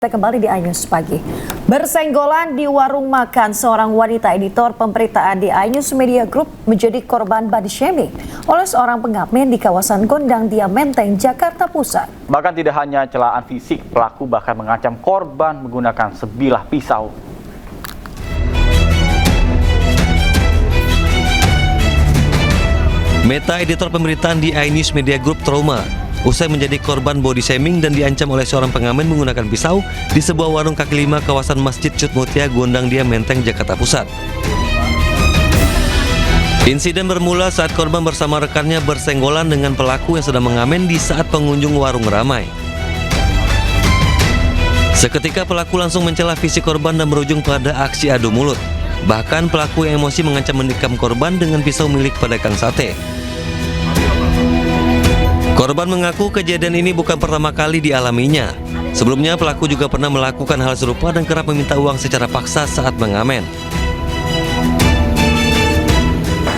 Kita kembali di iNews pagi. Bersenggolan di warung makan, seorang wanita editor pemberitaan di iNews Media Group menjadi korban body shaming oleh seorang pengamen di kawasan Gondang Dia Menteng, Jakarta Pusat. Bahkan tidak hanya celaan fisik, pelaku bahkan mengancam korban menggunakan sebilah pisau. Meta, editor pemberitaan di iNews Media Group, trauma usai menjadi korban body shaming dan diancam oleh seorang pengamen menggunakan pisau di sebuah warung kaki lima kawasan Masjid Cut Mutia, Gondang Dia Menteng, Jakarta Pusat. Insiden bermula saat korban bersama rekannya bersenggolan dengan pelaku yang sedang mengamen di saat pengunjung warung ramai. Seketika pelaku langsung mencela fisik korban dan berujung pada aksi adu mulut. Bahkan pelaku yang emosi mengancam menikam korban dengan pisau milik pedagang sate. Korban mengaku kejadian ini bukan pertama kali dialaminya. Sebelumnya pelaku juga pernah melakukan hal serupa dan kerap meminta uang secara paksa saat mengamen.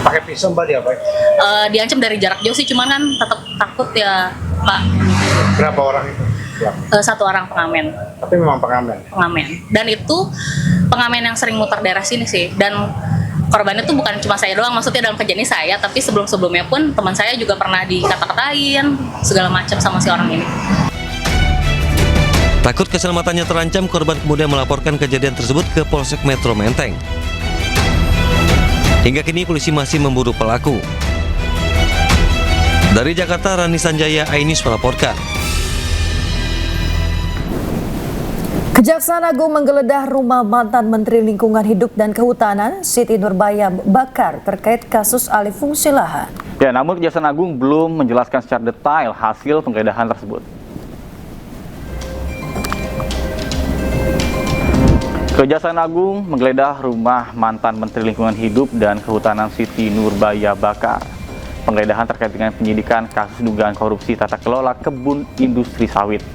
Pakai pisau Mbak diapain? Diancam dari jarak jauh sih, cuman kan tetap takut ya Pak. Berapa orang itu? Satu orang pengamen. Tapi memang pengamen? Pengamen. Dan itu pengamen yang sering muter daerah sini sih. Dan korbannya tuh bukan cuma saya doang, maksudnya dalam kejadian ini saya, tapi sebelum-sebelumnya pun teman saya juga pernah dikata-katain segala macam sama si orang ini. Takut keselamatannya terancam, korban kemudian melaporkan kejadian tersebut ke Polsek Metro Menteng. Hingga kini polisi masih memburu pelaku. Dari Jakarta, Rani Sanjaya, iNews melaporkan. Kejaksaan Agung menggeledah rumah mantan Menteri Lingkungan Hidup dan Kehutanan Siti Nurbaya Bakar terkait kasus alih fungsi lahan. Ya, namun Kejaksaan Agung belum menjelaskan secara detail hasil penggeledahan tersebut. Kejaksaan Agung menggeledah rumah mantan Menteri Lingkungan Hidup dan Kehutanan Siti Nurbaya Bakar. Penggeledahan terkait dengan penyidikan kasus dugaan korupsi tata kelola kebun industri sawit.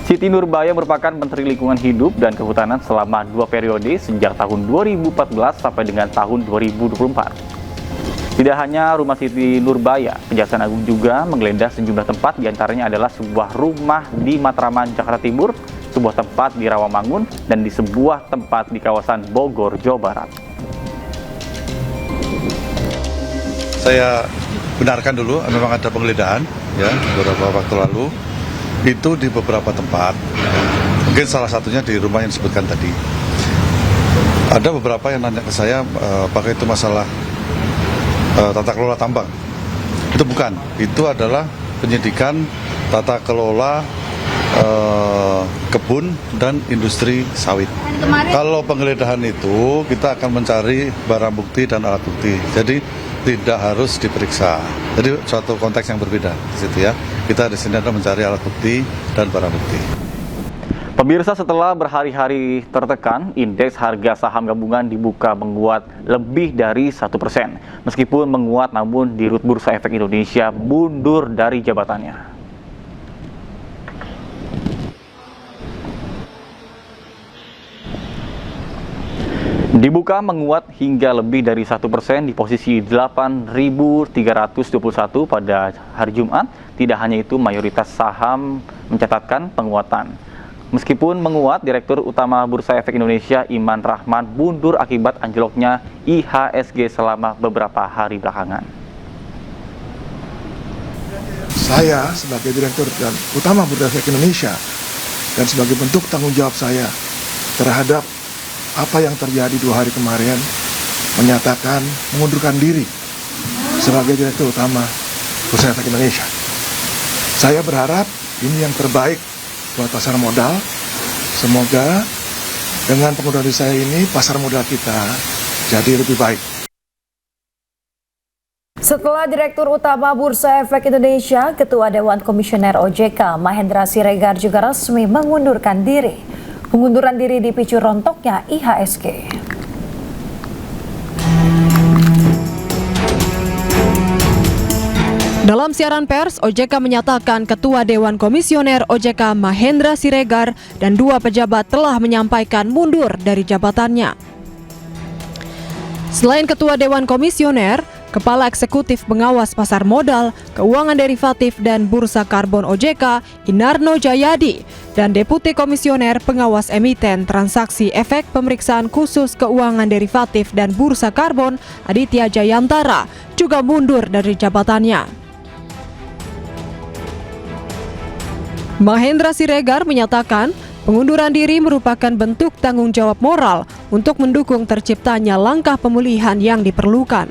Siti Nurbaya merupakan Menteri Lingkungan Hidup dan Kehutanan selama 2 periode sejak tahun 2014 sampai dengan tahun 2024. Tidak hanya rumah Siti Nurbaya, Kejaksaan Agung juga menggeledah sejumlah tempat, diantaranya adalah sebuah rumah di Matraman, Jakarta Timur, sebuah tempat di Rawamangun, dan di sebuah tempat di kawasan Bogor, Jawa Barat. Saya benarkan dulu, memang ada penggeledahan ya beberapa waktu lalu. Itu di beberapa tempat, mungkin salah satunya di rumah yang disebutkan tadi. Ada beberapa yang nanya ke saya, apakah itu masalah tata kelola tambang. Itu bukan, itu adalah penyidikan tata kelola kebun dan industri sawit. Kalau penggeledahan itu kita akan mencari barang bukti dan alat bukti, jadi tidak harus diperiksa. Jadi suatu konteks yang berbeda di situ ya. Kita di sini adalah mencari alat bukti dan barang bukti. Pemirsa, setelah berhari-hari tertekan, indeks harga saham gabungan dibuka menguat lebih dari 1%. Meskipun menguat, namun Dirut Bursa Efek Indonesia mundur dari jabatannya. Dibuka menguat hingga lebih dari 1% di posisi 8.321 pada hari Jumat. Tidak hanya itu, mayoritas saham mencatatkan penguatan. Meskipun menguat, Direktur Utama Bursa Efek Indonesia Iman Rahman mundur akibat anjloknya IHSG selama beberapa hari belakangan. Saya sebagai Direktur Utama Bursa Efek Indonesia dan sebagai bentuk tanggung jawab saya terhadap apa yang terjadi 2 hari kemarin, menyatakan mengundurkan diri sebagai Direktur Utama Bursa Efek Indonesia. Saya berharap ini yang terbaik buat pasar modal. Semoga dengan pengunduran diri saya ini, pasar modal kita jadi lebih baik. Setelah Direktur Utama Bursa Efek Indonesia, Ketua Dewan Komisioner OJK Mahendra Siregar juga resmi mengundurkan diri. Pengunduran diri dipicu rontoknya IHSG. Dalam siaran pers, OJK menyatakan Ketua Dewan Komisioner OJK Mahendra Siregar dan 2 pejabat telah menyampaikan mundur dari jabatannya. Selain Ketua Dewan Komisioner, Kepala Eksekutif Pengawas Pasar Modal, Keuangan Derivatif dan Bursa Karbon OJK, Inarno Jayadi, dan Deputi Komisioner Pengawas Emiten Transaksi Efek Pemeriksaan Khusus Keuangan Derivatif dan Bursa Karbon, Aditya Jayantara, juga mundur dari jabatannya. Mahendra Siregar menyatakan pengunduran diri merupakan bentuk tanggung jawab moral untuk mendukung terciptanya langkah pemulihan yang diperlukan.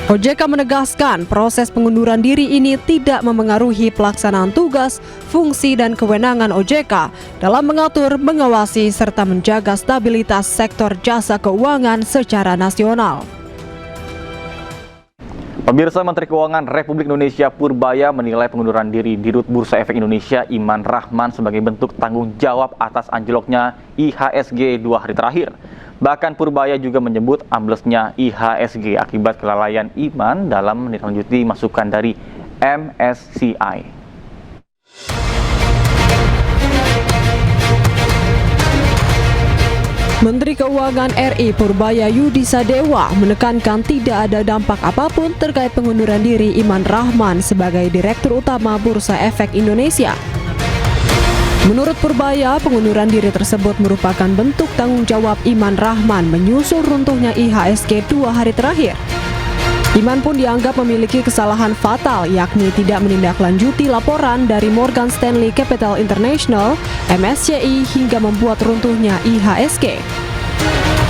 OJK menegaskan proses pengunduran diri ini tidak memengaruhi pelaksanaan tugas, fungsi dan kewenangan OJK dalam mengatur, mengawasi serta menjaga stabilitas sektor jasa keuangan secara nasional. Pemirsa, Menteri Keuangan Republik Indonesia Purbaya menilai pengunduran diri Dirut Bursa Efek Indonesia Iman Rahman sebagai bentuk tanggung jawab atas anjloknya IHSG 2 hari terakhir. Bahkan Purbaya juga menyebut amblesnya IHSG akibat kelalaian Iman dalam menindaklanjuti masukan dari MSCI. Menteri Keuangan RI Purbaya Yudi Sadewa menekankan tidak ada dampak apapun terkait pengunduran diri Iman Rahman sebagai Direktur Utama Bursa Efek Indonesia. Menurut Purbaya, pengunduran diri tersebut merupakan bentuk tanggung jawab Iman Rahman menyusul runtuhnya IHSG 2 hari terakhir. Iman pun dianggap memiliki kesalahan fatal, yakni tidak menindaklanjuti laporan dari Morgan Stanley Capital International, MSCI, hingga membuat runtuhnya IHSG.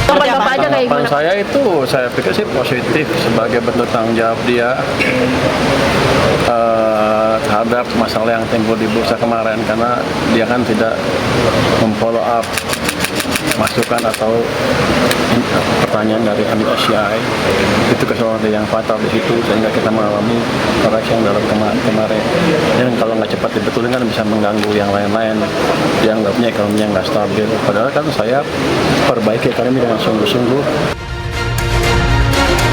Harapan saya itu, saya pikir sih positif sebagai bentuk tanggung jawab dia terhadap masalah yang timbul di bursa kemarin, karena dia kan tidak memfollow up masukan atau pertanyaan dari MSCI. Itu kesalahan yang fatal di situ sehingga kita mengalami koreksi yang dalam kemarin. Dan kalau nggak cepat dibetulin kan bisa mengganggu yang lain-lain. Dianggapnya ekonominya nggak stabil. Padahal kan saya perbaiki ekonomi dengan sungguh-sungguh.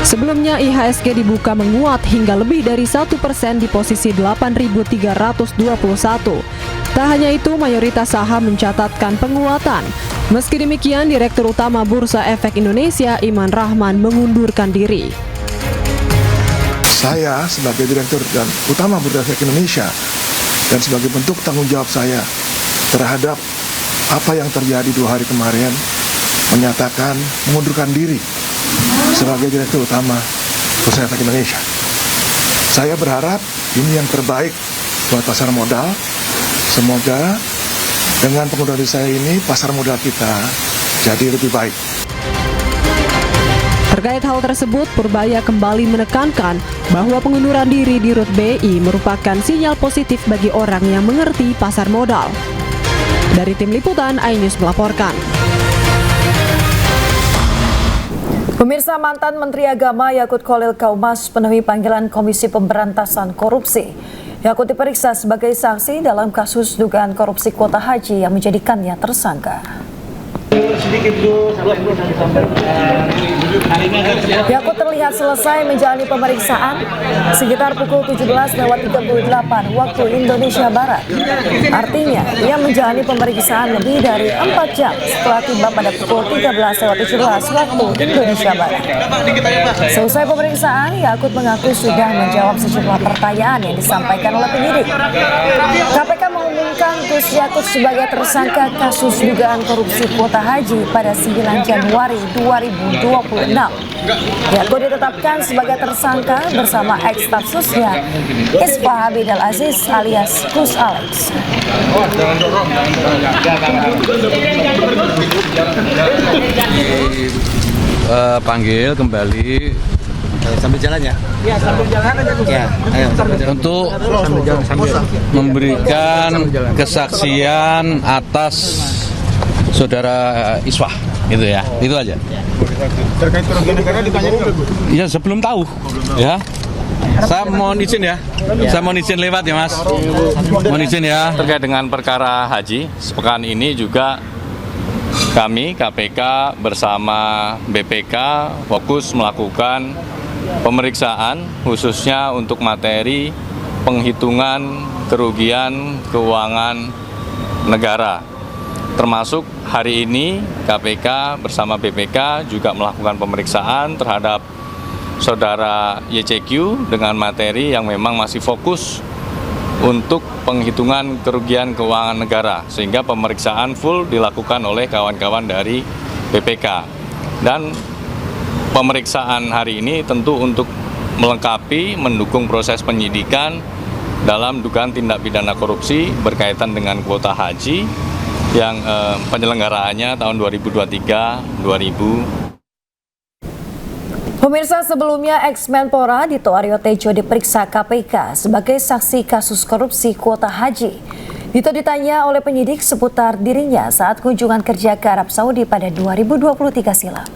Sebelumnya IHSG dibuka menguat hingga lebih dari 1% di posisi 8.321. Tak hanya itu, mayoritas saham mencatatkan penguatan. Meski demikian, Direktur Utama Bursa Efek Indonesia Iman Rahman mengundurkan diri. Saya sebagai Direktur dan Utama Bursa Efek Indonesia dan sebagai bentuk tanggung jawab saya terhadap apa yang terjadi 2 hari kemarin menyatakan mengundurkan diri sebagai Direktur Utama Bursa Efek Indonesia. Saya berharap ini yang terbaik buat pasar modal. Semoga dengan pengunduran diri saya ini pasar modal kita jadi lebih baik. Terkait hal tersebut, Purbaya kembali menekankan bahwa pengunduran diri di Dirut BI merupakan sinyal positif bagi orang yang mengerti pasar modal. Dari Tim Liputan, iNews melaporkan. Pemirsa, mantan Menteri Agama Yakut Khalil Kaumas penuhi panggilan Komisi Pemberantasan Korupsi. Yakut diperiksa sebagai saksi dalam kasus dugaan korupsi kuota haji yang menjadikannya tersangka. Yakut terlihat selesai menjalani pemeriksaan sekitar pukul 17:38 waktu Indonesia Barat. Artinya, ia menjalani pemeriksaan lebih dari 4 jam setelah tiba pada pukul 13:17 waktu Indonesia Barat. Selesai pemeriksaan, Yakut mengaku sudah menjawab sejumlah pertanyaan yang disampaikan oleh penyidik. KPK mengumumkan Gus Yakut sebagai tersangka kasus dugaan korupsi kuota haji pada 9 Januari 2026. Yakut ditetapkan sebagai tersangka bersama ex-staf susnya Isfa Habib Al-Aziz alias Gus Alex. Panggil kembali sambil jalan ya? Iya, sambil jalan aja. Ya, ayo, untuk memberikan kesaksian atas Saudara Iswah, gitu ya, itu aja. Terkait kerugian negara ditanya dulu. Ya, sebelum tahu, ya. Saya mohon izin ya, saya mohon izin lewat ya Mas, mohon izin ya. Terkait dengan perkara haji, sepekan ini juga kami KPK bersama BPK fokus melakukan pemeriksaan khususnya untuk materi penghitungan kerugian keuangan negara termasuk hari ini KPK bersama BPK juga melakukan pemeriksaan terhadap saudara YCQ dengan materi yang memang masih fokus untuk penghitungan kerugian keuangan negara, sehingga pemeriksaan full dilakukan oleh kawan-kawan dari BPK. Dan pemeriksaan hari ini tentu untuk melengkapi, mendukung proses penyidikan dalam dugaan tindak pidana korupsi berkaitan dengan kuota haji yang penyelenggaraannya tahun 2023-2024. Pemirsa, sebelumnya ex-Menpora Dito Aryo Tejo diperiksa KPK sebagai saksi kasus korupsi kuota haji. Dito ditanya oleh penyidik seputar dirinya saat kunjungan kerja ke Arab Saudi pada 2023 silam.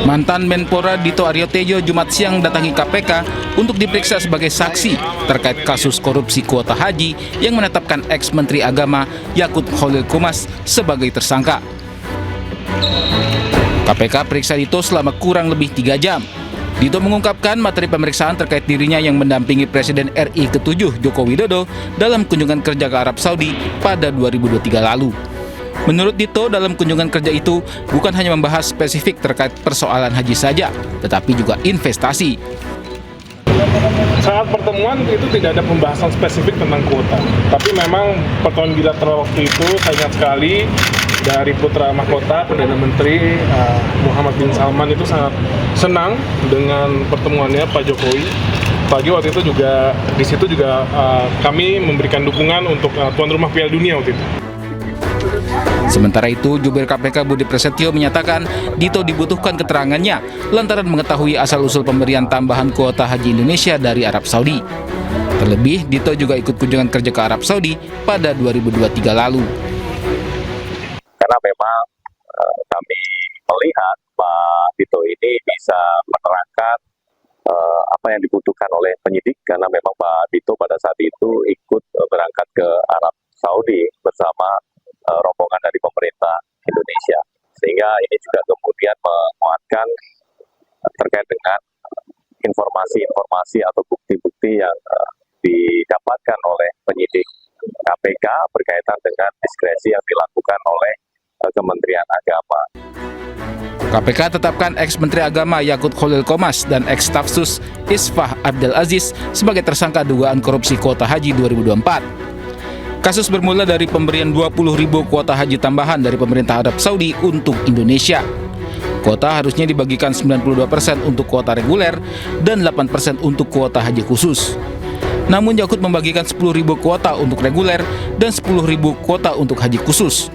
Mantan Menpora Dito Aryo Tejo Jumat siang datangi KPK untuk diperiksa sebagai saksi terkait kasus korupsi kuota haji yang menetapkan ex-Menteri Agama Yakut Khalil Qomas sebagai tersangka. KPK periksa Dito selama kurang lebih 3 jam. Dito mengungkapkan materi pemeriksaan terkait dirinya yang mendampingi Presiden RI ke-7 Joko Widodo dalam kunjungan kerja ke Arab Saudi pada 2023 lalu. Menurut Dito, dalam kunjungan kerja itu bukan hanya membahas spesifik terkait persoalan haji saja, tetapi juga investasi. Saat pertemuan itu tidak ada pembahasan spesifik tentang kuota, tapi memang pertemuan bilateral waktu itu saya ingat sekali dari Putra Mahkota Perdana Menteri Muhammad bin Salman itu sangat senang dengan pertemuannya Pak Jokowi. Pagi waktu itu juga di situ juga kami memberikan dukungan untuk tuan rumah Piala Dunia waktu itu. Sementara itu, Jubir KPK Budi Prasetyo menyatakan Dito dibutuhkan keterangannya lantaran mengetahui asal-usul pemberian tambahan kuota haji Indonesia dari Arab Saudi. Terlebih, Dito juga ikut kunjungan kerja ke Arab Saudi pada 2023 lalu. Karena memang kami melihat Pak Dito ini bisa menerangkan apa yang dibutuhkan oleh penyidik, karena memang Pak Dito pada saat itu ikut berangkat ke Arab Saudi bersama rombongan dari pemerintah Indonesia, sehingga ini juga kemudian menguatkan terkait dengan informasi-informasi atau bukti-bukti yang didapatkan oleh penyidik KPK berkaitan dengan diskresi yang dilakukan oleh Kementerian Agama. KPK tetapkan ex-Menteri Agama Yakut Khalil Qomas dan ex-Stafsus Isfah Abdul Aziz sebagai tersangka dugaan korupsi kuota haji 2024. Kasus bermula dari pemberian 20.000 kuota haji tambahan dari pemerintah Arab Saudi untuk Indonesia. Kuota harusnya dibagikan 92% untuk kuota reguler dan 8% untuk kuota haji khusus. Namun Yakut membagikan 10.000 kuota untuk reguler dan 10.000 kuota untuk haji khusus.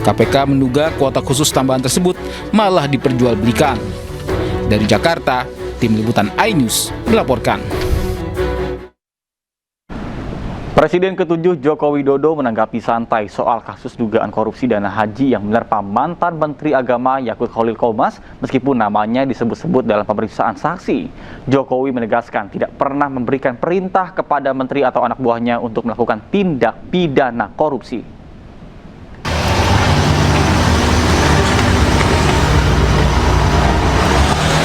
KPK menduga kuota khusus tambahan tersebut malah diperjualbelikan. Dari Jakarta, tim liputan iNews melaporkan. Presiden ke-7 Joko Widodo menanggapi santai soal kasus dugaan korupsi dana haji yang menerpa mantan Menteri Agama Yakut Khalil Qomas meskipun namanya disebut-sebut dalam pemeriksaan saksi. Jokowi menegaskan tidak pernah memberikan perintah kepada menteri atau anak buahnya untuk melakukan tindak pidana korupsi.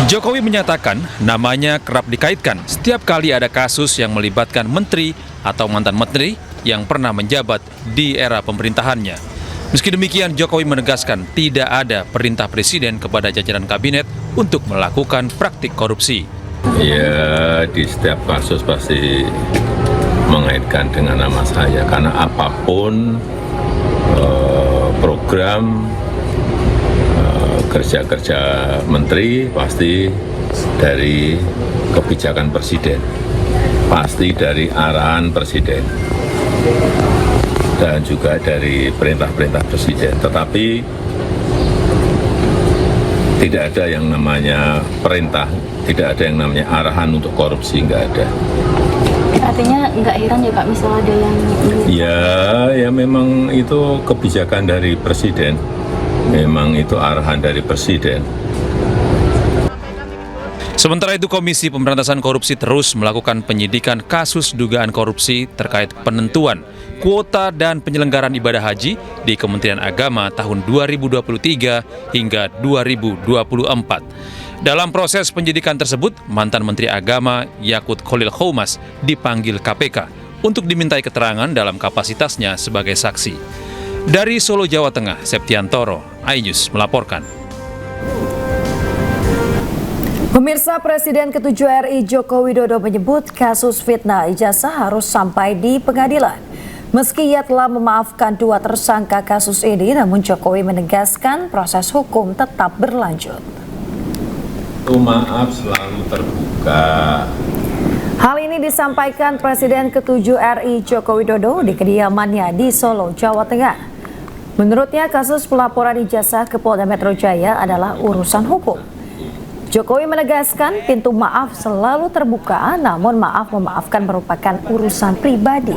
Jokowi menyatakan namanya kerap dikaitkan setiap kali ada kasus yang melibatkan menteri atau mantan menteri yang pernah menjabat di era pemerintahannya. Meski demikian, Jokowi menegaskan tidak ada perintah presiden kepada jajaran kabinet untuk melakukan praktik korupsi. Ya, di setiap kasus pasti mengaitkan dengan nama saya, karena apapun program kerja-kerja menteri pasti dari kebijakan presiden, pasti dari arahan presiden, dan juga dari perintah-perintah presiden. Tetapi tidak ada yang namanya perintah, tidak ada yang namanya arahan untuk korupsi, nggak ada. Artinya nggak heran ya Pak, misal ada yang... Ya memang itu kebijakan dari presiden. Memang itu arahan dari presiden. Sementara itu, Komisi Pemberantasan Korupsi terus melakukan penyidikan kasus dugaan korupsi terkait penentuan kuota dan penyelenggaraan ibadah haji di Kementerian Agama tahun 2023 hingga 2024. Dalam proses penyidikan tersebut, mantan Menteri Agama Yakut Khalil Qomas dipanggil KPK untuk dimintai keterangan dalam kapasitasnya sebagai saksi. Dari Solo, Jawa Tengah, Septiantoro, iNews melaporkan. Pemirsa, Presiden ke-7 RI Joko Widodo menyebut kasus fitnah ijazah harus sampai di pengadilan. Meski ia telah memaafkan 2 tersangka kasus ini, namun Jokowi menegaskan proses hukum tetap berlanjut. Maaf selalu terbuka. Hal ini disampaikan Presiden ke-7 RI Joko Widodo di kediamannya di Solo, Jawa Tengah. Menurutnya, kasus pelaporan ijazah ke Polda Metro Jaya adalah urusan hukum. Jokowi menegaskan pintu maaf selalu terbuka, namun memaafkan merupakan urusan pribadi.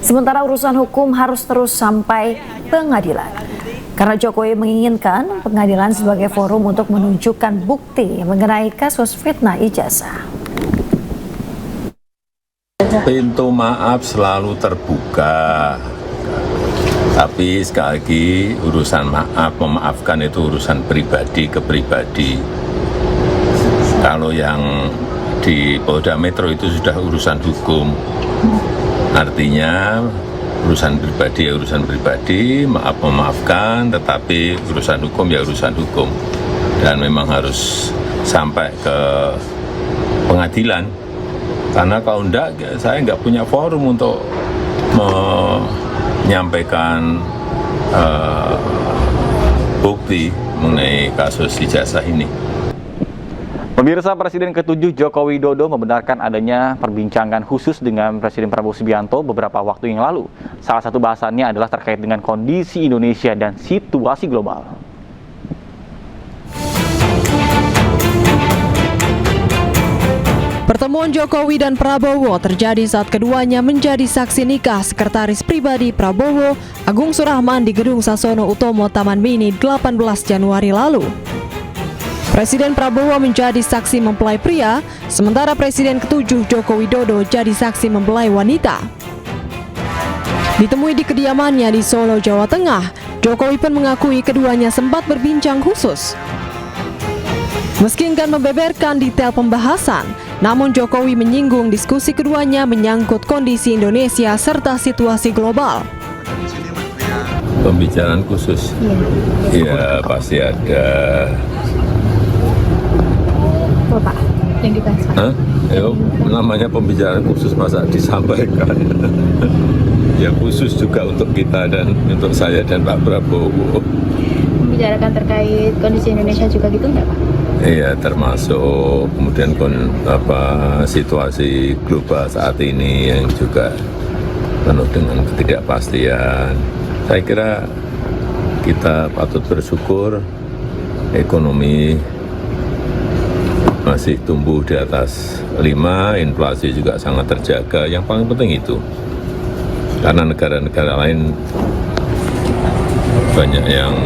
Sementara urusan hukum harus terus sampai pengadilan. Karena Jokowi menginginkan pengadilan sebagai forum untuk menunjukkan bukti mengenai kasus fitnah ijazah. Pintu maaf selalu terbuka. Tapi sekali lagi urusan memaafkan itu urusan pribadi ke pribadi. Kalau yang di Polda Metro itu sudah urusan hukum, artinya urusan pribadi ya urusan pribadi, memaafkan, tetapi urusan hukum ya urusan hukum. Dan memang harus sampai ke pengadilan, karena kalau enggak, saya nggak punya forum untuk menyampaikan bukti mengenai kasus ijazah ini. Pemirsa, Presiden ke-7 Joko Widodo membenarkan adanya perbincangan khusus dengan Presiden Prabowo Subianto beberapa waktu yang lalu. Salah satu bahasannya adalah terkait dengan kondisi Indonesia dan situasi global. Pertemuan Jokowi dan Prabowo terjadi saat keduanya menjadi saksi nikah sekretaris pribadi Prabowo, Agung Surahman di Gedung Sasono Utomo Taman Mini 18 Januari lalu. Presiden Prabowo menjadi saksi mempelai pria, sementara Presiden ke-7 Joko Widodo jadi saksi mempelai wanita. Ditemui di kediamannya di Solo, Jawa Tengah, Jokowi pun mengakui keduanya sempat berbincang khusus. Meski enggan membeberkan detail pembahasan, namun Jokowi menyinggung diskusi keduanya menyangkut kondisi Indonesia serta situasi global. Pembicaraan khusus? Ya, pasti ada. Bapak, yang dibahas. Namanya pembicaraan khusus masa disampaikan. Ya khusus juga untuk kita dan untuk saya dan Pak Prabowo. Membicarakan terkait kondisi Indonesia juga gitu nggak, Pak? Iya, termasuk kemudian situasi global saat ini yang juga penuh dengan ketidakpastian. Saya kira kita patut bersyukur ekonomi masih tumbuh di atas 5, inflasi juga sangat terjaga. Yang paling penting itu, karena negara-negara lain banyak yang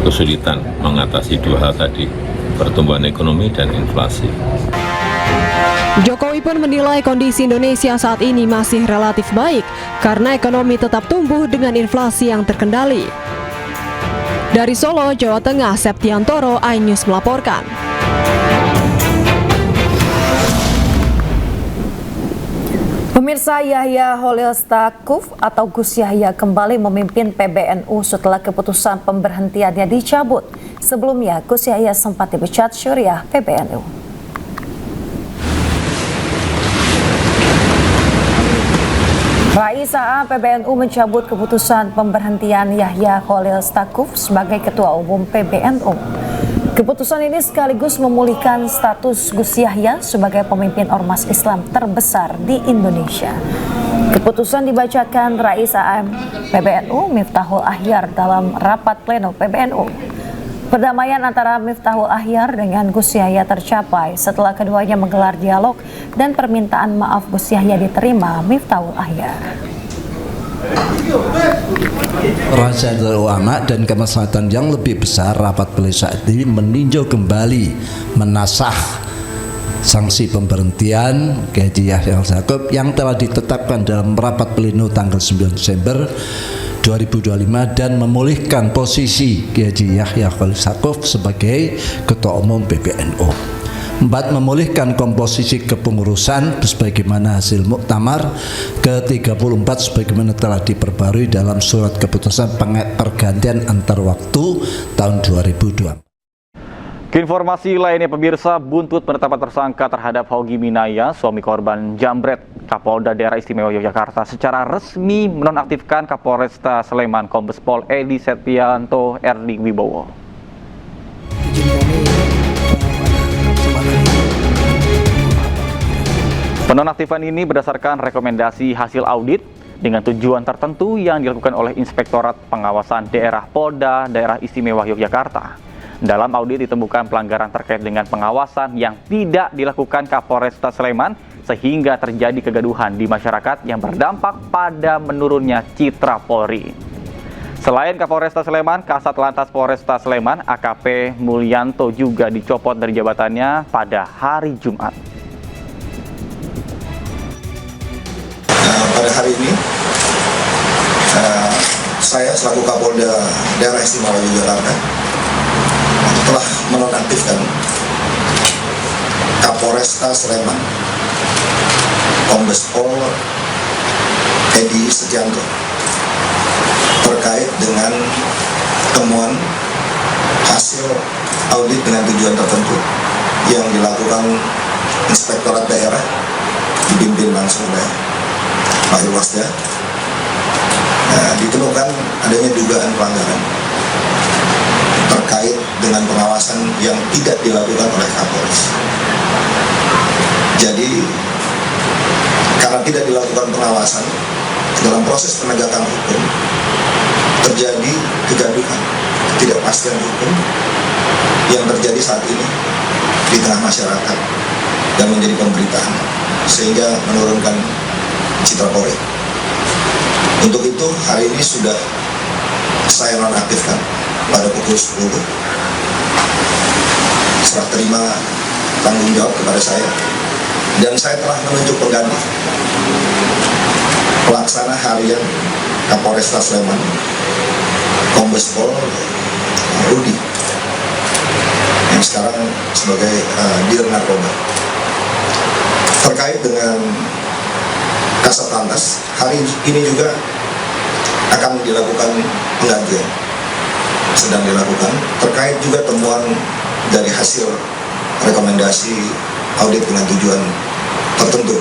kesulitan mengatasi 2 hal tadi, pertumbuhan ekonomi dan inflasi. Jokowi pun menilai kondisi Indonesia saat ini masih relatif baik karena ekonomi tetap tumbuh dengan inflasi yang terkendali. Dari Solo, Jawa Tengah, Septiantoro, iNews melaporkan. Pemirsa, Yahya Holil Stakuf atau Gus Yahya kembali memimpin PBNU setelah keputusan pemberhentiannya dicabut. Sebelumnya, Gus Yahya sempat dipecat Syuriah PBNU. Rais AA PBNU mencabut keputusan pemberhentian Yahya Holil Stakuf sebagai Ketua Umum PBNU. Keputusan ini sekaligus memulihkan status Gus Yahya sebagai pemimpin ormas Islam terbesar di Indonesia. Keputusan dibacakan Rais AM PBNU Miftahul Ahyar dalam rapat pleno PBNU. Perdamaian antara Miftahul Ahyar dengan Gus Yahya tercapai setelah keduanya menggelar dialog dan permintaan maaf Gus Yahya diterima Miftahul Ahyar. Rasa ulama dan kemaslahatan yang lebih besar, rapat pleno saat ini meninjau kembali menasah sanksi pemberhentian Kiai Yahya Stakuf yang telah ditetapkan dalam rapat pleno tanggal 9 Desember 2025 dan memulihkan posisi Kiai Yahya Stakuf sebagai Ketua Umum PBNU. 4. Memulihkan komposisi kepengurusan sebagaimana hasil muktamar ke-34 sebagaimana telah diperbarui dalam surat keputusan pergantian antar waktu tahun 2002. Informasi lainnya pemirsa, buntut penetapan tersangka terhadap Hogi Minaya, suami korban jambret, Kapolda Daerah Istimewa Yogyakarta secara resmi menonaktifkan Kapolresta Sleman Kombes Pol Edi Setyanto Erding Wibowo. Penonaktifan ini berdasarkan rekomendasi hasil audit dengan tujuan tertentu yang dilakukan oleh Inspektorat Pengawasan Daerah Polda Daerah Istimewa Yogyakarta. Dalam audit ditemukan pelanggaran terkait dengan pengawasan yang tidak dilakukan Kapolresta Sleman sehingga terjadi kegaduhan di masyarakat yang berdampak pada menurunnya citra Polri. Selain Kapolresta Sleman, Kasat Lantas Polresta Sleman AKP Mulyanto juga dicopot dari jabatannya pada hari Jumat. Pada hari ini, saya selaku Kapolda Daerah Istimewa Yogyakarta telah menonaktifkan Kapolresta Sleman Kombes Pol Edi Setyanto terkait dengan temuan hasil audit dengan tujuan tertentu yang dilakukan Inspektorat Daerah dipimpin langsung oleh Pak Irwasda. Ditemukan adanya dugaan pelanggaran terkait dengan pengawasan yang tidak dilakukan oleh Kapolres. Jadi, karena tidak dilakukan pengawasan dalam proses penegakan hukum, terjadi kegaduhan, ketidakpastian hukum yang terjadi saat ini di tengah masyarakat dan menjadi pemberitaan, sehingga menurunkan citra Polri. Untuk itu, hari ini sudah saya nonaktifkan pada pukul 10. Serah terima tanggung jawab kepada saya, dan saya telah menunjuk pengganti pelaksana harian Kapolresta Sleman Kombes Pol Rudi yang sekarang sebagai Dir Narkoba. Terkait dengan Kasat Lantas, hari ini juga akan dilakukan penggantian, sedang dilakukan terkait juga temuan dari hasil rekomendasi audit dengan tujuan tertentu.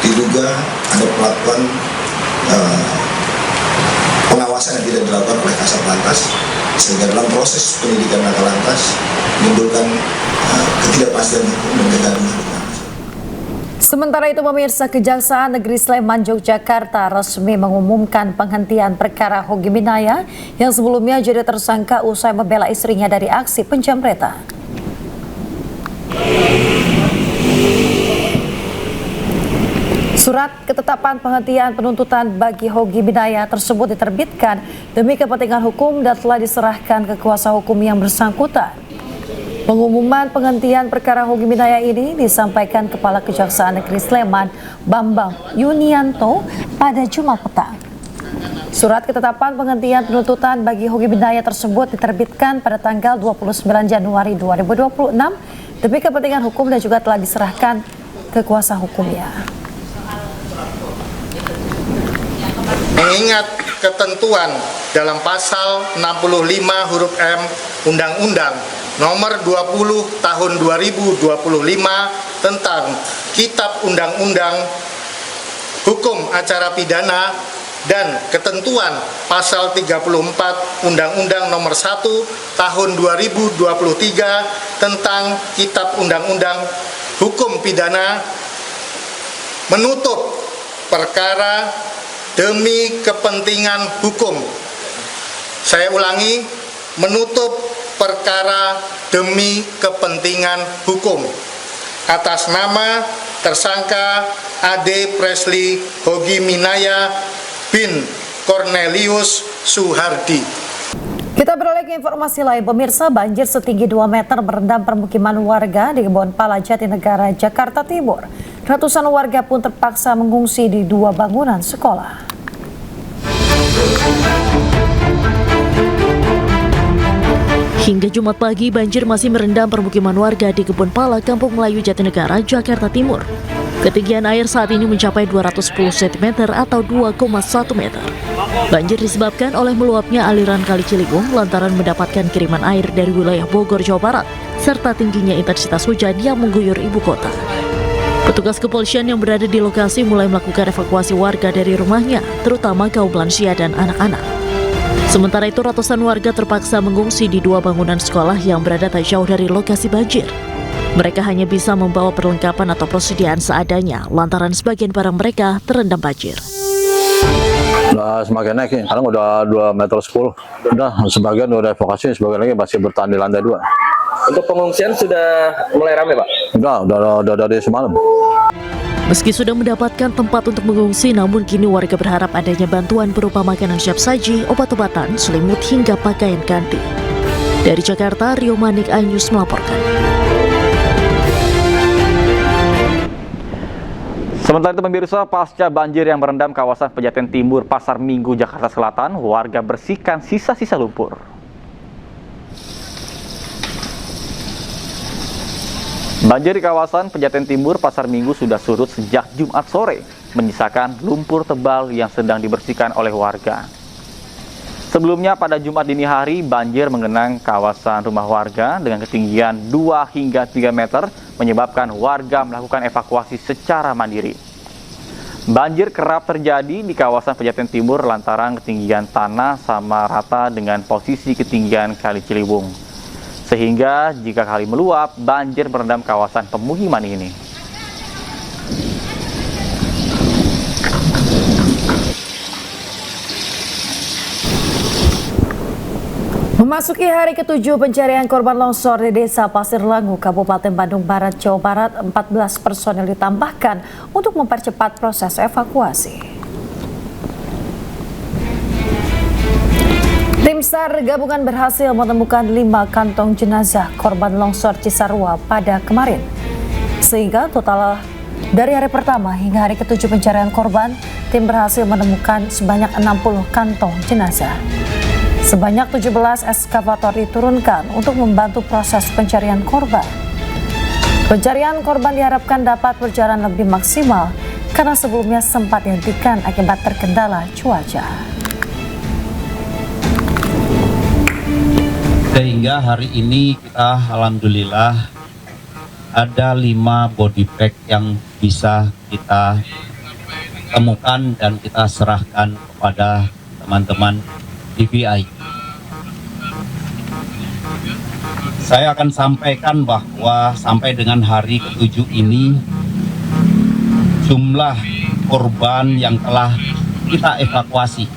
Diduga ada pelakuan pengawasan yang tidak dilakukan oleh Kasat Lantas, sehingga dalam proses penyidikan Laka Lantas menimbulkan ketidakpastian hukum dan kegaduhan. Sementara itu pemirsa, Kejaksaan Negeri Sleman Yogyakarta resmi mengumumkan penghentian perkara Hogi Minaya yang sebelumnya jadi tersangka usai membela istrinya dari aksi penjamretan. Surat ketetapan penghentian penuntutan bagi Hogi Minaya tersebut diterbitkan demi kepentingan hukum dan telah diserahkan ke kuasa hukum yang bersangkutan. Pengumuman penghentian perkara Hogi Minaya ini disampaikan Kepala Kejaksaan Negeri Sleman Bambang Yunianto pada Jumat petang. Surat ketetapan penghentian penuntutan bagi Hogi Minaya tersebut diterbitkan pada tanggal 29 Januari 2026 demi kepentingan hukum dan juga telah diserahkan ke kuasa hukumnya. Mengingat ketentuan dalam pasal 65 huruf M Undang-Undang Nomor 20 Tahun 2025 tentang Kitab Undang-Undang Hukum Acara Pidana dan ketentuan pasal 34 Undang-Undang Nomor 1 Tahun 2023 tentang Kitab Undang-Undang Hukum Pidana menutup perkara demi kepentingan hukum. Saya ulangi, menutup perkara demi kepentingan hukum atas nama tersangka Ade Presley Hogi Minaya bin Cornelius Suhardi. Kita beralih ke informasi lain pemirsa, banjir setinggi 2 meter merendam permukiman warga di Kebonpala Jatinegara, Jakarta Timur. Ratusan warga pun terpaksa mengungsi di 2 bangunan sekolah. Hingga Jumat pagi, banjir masih merendam permukiman warga di Kebun Pala, Kampung Melayu, Jatinegara, Jakarta Timur. Ketinggian air saat ini mencapai 210 cm atau 2,1 meter. Banjir disebabkan oleh meluapnya aliran Kali Ciliwung lantaran mendapatkan kiriman air dari wilayah Bogor, Jawa Barat, serta tingginya intensitas hujan yang mengguyur ibu kota. Petugas kepolisian yang berada di lokasi mulai melakukan evakuasi warga dari rumahnya, terutama kaum lansia dan anak-anak. Sementara itu, ratusan warga terpaksa mengungsi di 2 bangunan sekolah yang berada tak jauh dari lokasi banjir. Mereka hanya bisa membawa perlengkapan atau persediaan seadanya, lantaran sebagian barang mereka terendam banjir. Udah semakin naik nih, sekarang udah 2,10 meter. Udah, sebagian udah evakuasi, sebagian lagi masih bertahan di lantai 2. Untuk pengungsian sudah mulai ramai, Pak? Udah dari semalam. Meski sudah mendapatkan tempat untuk mengungsi, namun kini warga berharap adanya bantuan berupa makanan siap saji, obat-obatan, selimut, hingga pakaian ganti. Dari Jakarta, Rio Manik, iNews melaporkan. Sementara itu pemirsa, pasca banjir yang merendam kawasan Pejaten Timur, Pasar Minggu, Jakarta Selatan, warga bersihkan sisa-sisa lumpur. Banjir di kawasan Pejaten Timur, Pasar Minggu sudah surut sejak Jumat sore, menyisakan lumpur tebal yang sedang dibersihkan oleh warga. Sebelumnya pada Jumat dini hari, banjir mengenang kawasan rumah warga dengan ketinggian 2 hingga 3 meter, menyebabkan warga melakukan evakuasi secara mandiri. Banjir kerap terjadi di kawasan Pejaten Timur lantaran ketinggian tanah sama rata dengan posisi ketinggian Kali Ciliwung. Sehingga jika kali meluap, banjir merendam kawasan pemukiman ini. Memasuki hari ke-7 pencarian korban longsor di Desa Pasir Langu, Kabupaten Bandung Barat, Jawa Barat, 14 personel ditambahkan untuk mempercepat proses evakuasi. Tim SAR gabungan berhasil menemukan 5 kantong jenazah korban longsor Cisarua pada kemarin. Sehingga total dari hari pertama hingga hari ke-7 pencarian korban, tim berhasil menemukan sebanyak 60 kantong jenazah. Sebanyak 17 eskavator diturunkan untuk membantu proses pencarian korban. Pencarian korban diharapkan dapat berjalan lebih maksimal karena sebelumnya sempat dihentikan akibat terkendala cuaca. Sehingga hari ini kita alhamdulillah ada 5 body bag yang bisa kita temukan dan kita serahkan kepada teman-teman DVI. Saya akan sampaikan bahwa sampai dengan hari ke-7 ini jumlah korban yang telah kita evakuasi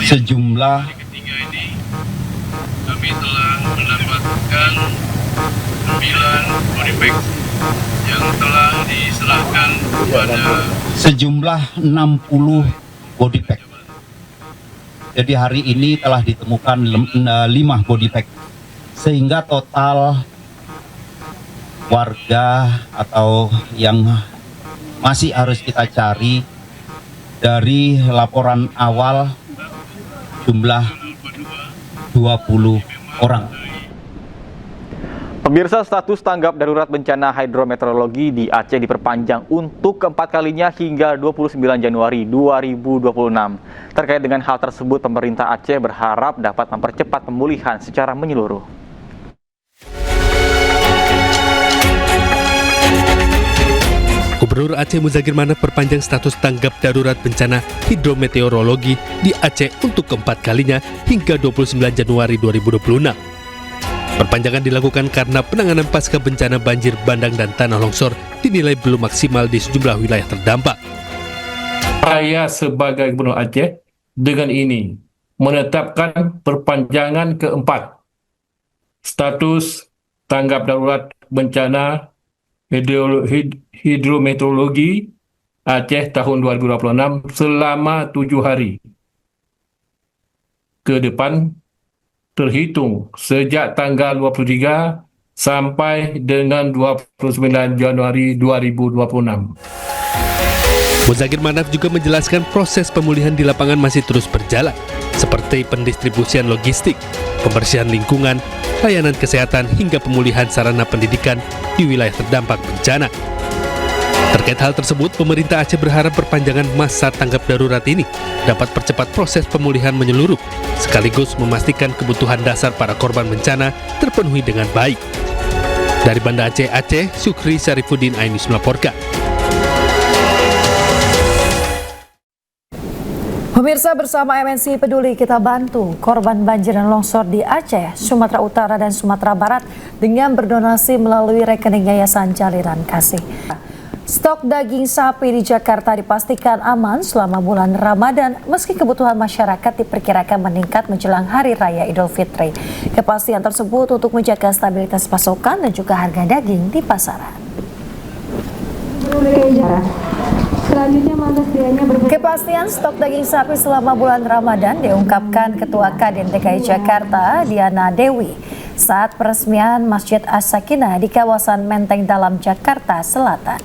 sejumlah kami telah mendapatkan 9 body bag yang telah diserahkan kepada sejumlah 60 body bag. Jadi hari ini telah ditemukan 5 body bag, sehingga total warga atau yang masih harus kita cari dari laporan awal jumlah 20 orang. Pemirsa, status tanggap darurat bencana hidrometeorologi di Aceh diperpanjang untuk keempat kalinya hingga 29 Januari 2026. Terkait dengan hal tersebut, pemerintah Aceh berharap dapat mempercepat pemulihan secara menyeluruh. Gubernur Aceh Muzagir Manaf perpanjang status tanggap darurat bencana hidrometeorologi di Aceh untuk keempat kalinya hingga 29 Januari 2026. Perpanjangan dilakukan karena penanganan pasca bencana banjir bandang dan tanah longsor dinilai belum maksimal di sejumlah wilayah terdampak. Saya sebagai Gubernur Aceh dengan ini menetapkan perpanjangan keempat status tanggap darurat bencana hidrometeorologi Aceh tahun 2026 selama 7 hari ke depan, terhitung sejak tanggal 23 sampai dengan 29 Januari 2026. Muzagir Manaf juga menjelaskan proses pemulihan di lapangan masih terus berjalan, seperti pendistribusian logistik, pembersihan lingkungan, layanan kesehatan hingga pemulihan sarana pendidikan di wilayah terdampak bencana. Terkait hal tersebut, pemerintah Aceh berharap perpanjangan masa tanggap darurat ini dapat percepat proses pemulihan menyeluruh, sekaligus memastikan kebutuhan dasar para korban bencana terpenuhi dengan baik. Dari Banda Aceh, Syukri Syarifuddin Ainus melaporkan. Pemirsa, bersama MNC Peduli kita bantu korban banjir dan longsor di Aceh, Sumatera Utara dan Sumatera Barat dengan berdonasi melalui rekening Yayasan Jalinan Kasih. Stok daging sapi di Jakarta dipastikan aman selama bulan Ramadan meski kebutuhan masyarakat diperkirakan meningkat menjelang Hari Raya Idul Fitri. Kepastian tersebut untuk menjaga stabilitas pasokan dan juga harga daging di pasaran. Kepastian stok daging sapi selama bulan Ramadan diungkapkan Ketua Kadin DKI Jakarta, Diana Dewi, saat peresmian Masjid As-Sakinah di kawasan Menteng Dalam, Jakarta Selatan.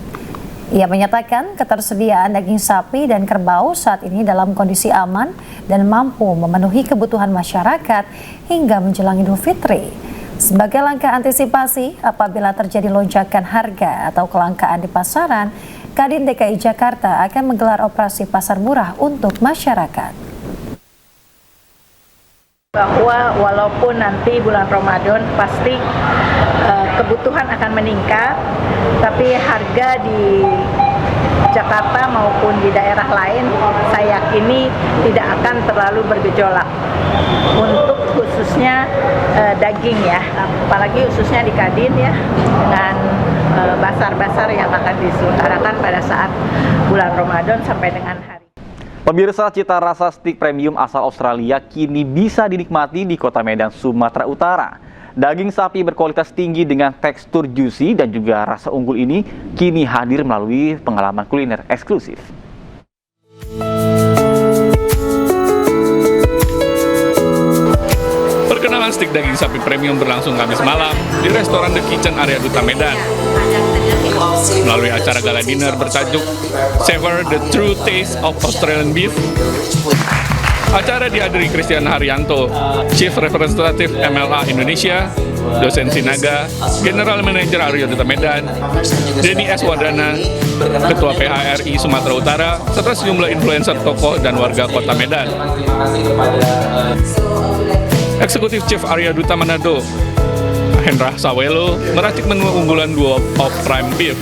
Ia menyatakan ketersediaan daging sapi dan kerbau saat ini dalam kondisi aman dan mampu memenuhi kebutuhan masyarakat hingga menjelang Idul Fitri. Sebagai langkah antisipasi apabila terjadi lonjakan harga atau kelangkaan di pasaran, Kadin DKI Jakarta akan menggelar operasi pasar murah untuk masyarakat. Bahwa walaupun nanti bulan Ramadan pasti kebutuhan akan meningkat, tapi harga di Jakarta maupun di daerah lain saya yakini tidak akan terlalu bergejolak. Untuk khususnya daging ya, apalagi khususnya di Kadin ya, dengan basar-basar yang akan diselenggarakan pada saat bulan Ramadan sampai dengan hari. Pemirsa, cita rasa stik premium asal Australia kini bisa dinikmati di Kota Medan, Sumatera Utara. Daging sapi berkualitas tinggi dengan tekstur juicy dan juga rasa unggul ini kini hadir melalui pengalaman kuliner eksklusif. Perkenalan stik daging sapi premium berlangsung Kamis malam di restoran The Kitchen area Duta Medan. Melalui acara gala dinner bertajuk Savor the True Taste of Australian Beef, acara dihadiri Christian Haryanto, Chief Representative MLA Indonesia, dosen Sinaga, General Manager Aryo Duta Medan, Denny S. Wadana, Ketua PHRI Sumatera Utara, serta sejumlah influencer tokoh dan warga Kota Medan. Eksekutif Chief Arya Duta Manado, Hendra Sawelo, meracik menu unggulan duo of prime beef.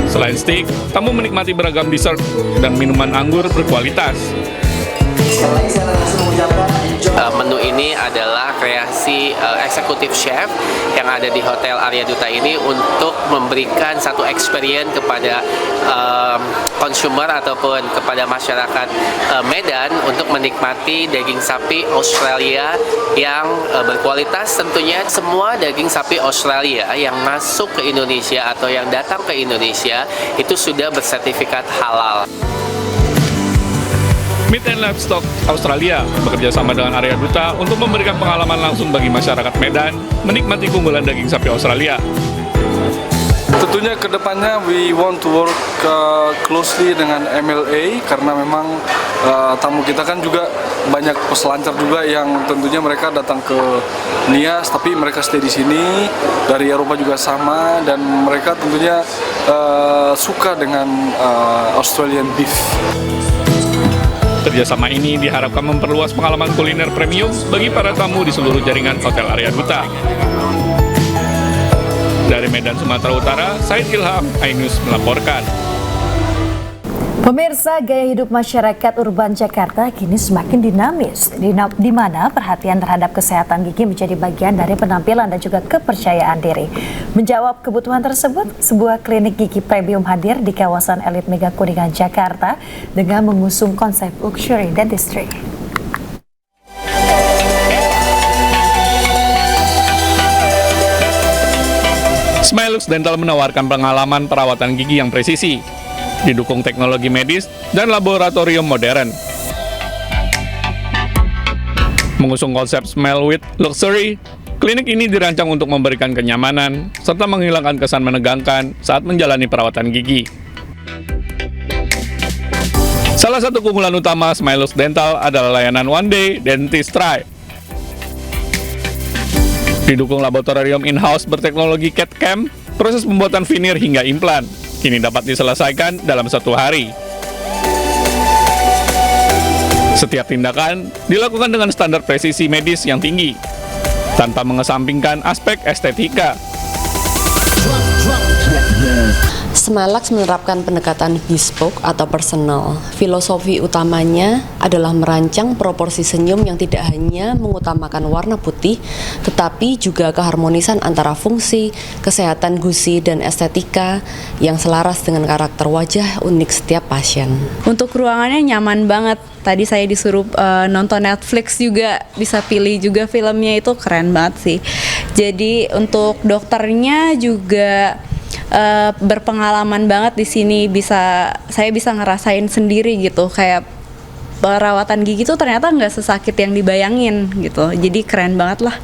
Selain steak, tamu menikmati beragam dessert dan minuman anggur berkualitas. Menu ini adalah kreasi eksekutif chef yang ada di Hotel Arya Duta ini untuk memberikan satu experience kepada consumer ataupun kepada masyarakat Medan untuk menikmati daging sapi Australia yang berkualitas. Tentunya semua daging sapi Australia yang masuk ke Indonesia atau yang datang ke Indonesia itu sudah bersertifikat halal. Meat and Livestock Australia bekerja sama dengan Arya Duta untuk memberikan pengalaman langsung bagi masyarakat Medan menikmati keunggulan daging sapi Australia. Tentunya kedepannya we want to work closely dengan MLA karena memang tamu kita kan juga banyak peselancar juga yang tentunya mereka datang ke Nias tapi mereka stay di sini, dari Eropa juga sama, dan mereka tentunya suka dengan Australian beef. Kerjasama ini diharapkan memperluas pengalaman kuliner premium bagi para tamu di seluruh jaringan Hotel Arya Duta. Dari Medan, Sumatera Utara, Said Ilham, iNews melaporkan. Pemirsa, gaya hidup masyarakat urban Jakarta kini semakin dinamis, di mana perhatian terhadap kesehatan gigi menjadi bagian dari penampilan dan juga kepercayaan diri. Menjawab kebutuhan tersebut, sebuah klinik gigi premium hadir di kawasan elit Mega Kuningan, Jakarta dengan mengusung konsep luxury dentistry. Smilux Dental menawarkan pengalaman perawatan gigi yang presisi, didukung teknologi medis dan laboratorium modern. Mengusung konsep Smile with Luxury, klinik ini dirancang untuk memberikan kenyamanan serta menghilangkan kesan menegangkan saat menjalani perawatan gigi. Salah satu keunggulan utama Smilus Dental adalah layanan One Day Dentist Try. Didukung laboratorium in-house berteknologi CAD/CAM, proses pembuatan veneer hingga implan kini dapat diselesaikan dalam 1 hari. Setiap tindakan dilakukan dengan standar presisi medis yang tinggi, tanpa mengesampingkan aspek estetika. Smilex menerapkan pendekatan bespoke atau personal. Filosofi utamanya adalah merancang proporsi senyum yang tidak hanya mengutamakan warna putih, tetapi juga keharmonisan antara fungsi, kesehatan gusi, dan estetika yang selaras dengan karakter wajah unik setiap pasien. Untuk ruangannya nyaman banget. Tadi saya disuruh nonton Netflix juga, bisa pilih juga filmnya, itu keren banget sih. Jadi untuk dokternya juga berpengalaman banget di sini, saya bisa ngerasain sendiri gitu, kayak perawatan gigi tuh ternyata nggak sesakit yang dibayangin gitu, jadi keren banget lah.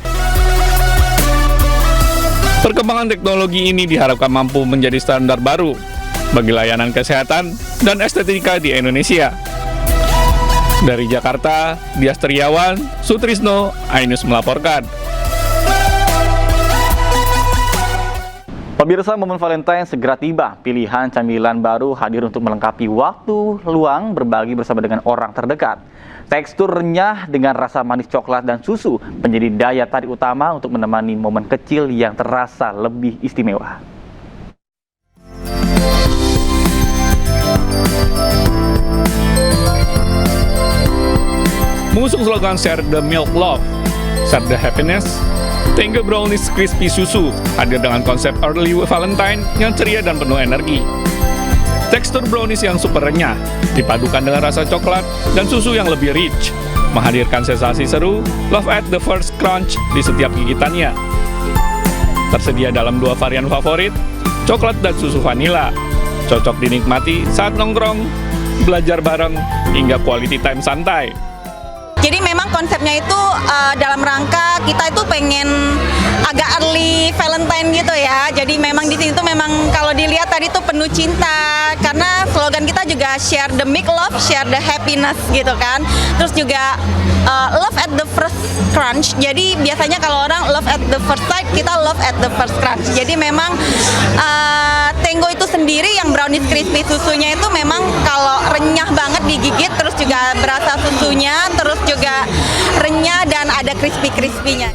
Perkembangan teknologi ini diharapkan mampu menjadi standar baru bagi layanan kesehatan dan estetika di Indonesia. Dari Jakarta, Dias Triawan, Sutrisno, iNews melaporkan. Pemirsa, momen Valentine segera tiba. Pilihan camilan baru hadir untuk melengkapi waktu luang berbagi bersama dengan orang terdekat. Tekstur renyah dengan rasa manis coklat dan susu menjadi daya tarik utama untuk menemani momen kecil yang terasa lebih istimewa. Mengusung slogan Share the Milk Love, Share the Happiness, Tango Brownies Crispy Susu hadir dengan konsep Early Valentine yang ceria dan penuh energi. Tekstur brownies yang super renyah, dipadukan dengan rasa coklat dan susu yang lebih rich, menghadirkan sensasi seru, love at the first crunch di setiap gigitannya. Tersedia dalam 2 varian favorit, coklat dan susu vanila. Cocok dinikmati saat nongkrong, belajar bareng, hingga quality time santai. Jadi memang konsepnya itu dalam rangka kita itu pengen agak early Valentine gitu ya. Jadi memang di sini tuh memang kalau dilihat tadi tuh penuh cinta, karena slogan kita juga share the milk love, share the happiness gitu kan. Terus juga love at the first crunch. Jadi biasanya kalau orang love at the first sight, kita love at the first crunch. Jadi memang Tango itu sendiri yang brownies crispy susunya itu memang kalau renyah banget digigit, terus juga berasa susunya, terus juga renyah dan ada crispy-crispy-nya.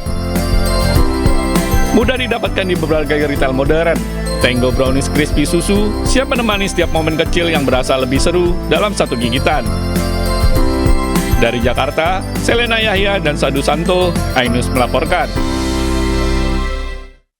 Mudah didapatkan di berbagai retail modern. Tango Brownies Crispy Susu siap menemani setiap momen kecil yang berasa lebih seru dalam satu gigitan. Dari Jakarta, Selena Yahya dan Sadu Santo, iNews melaporkan.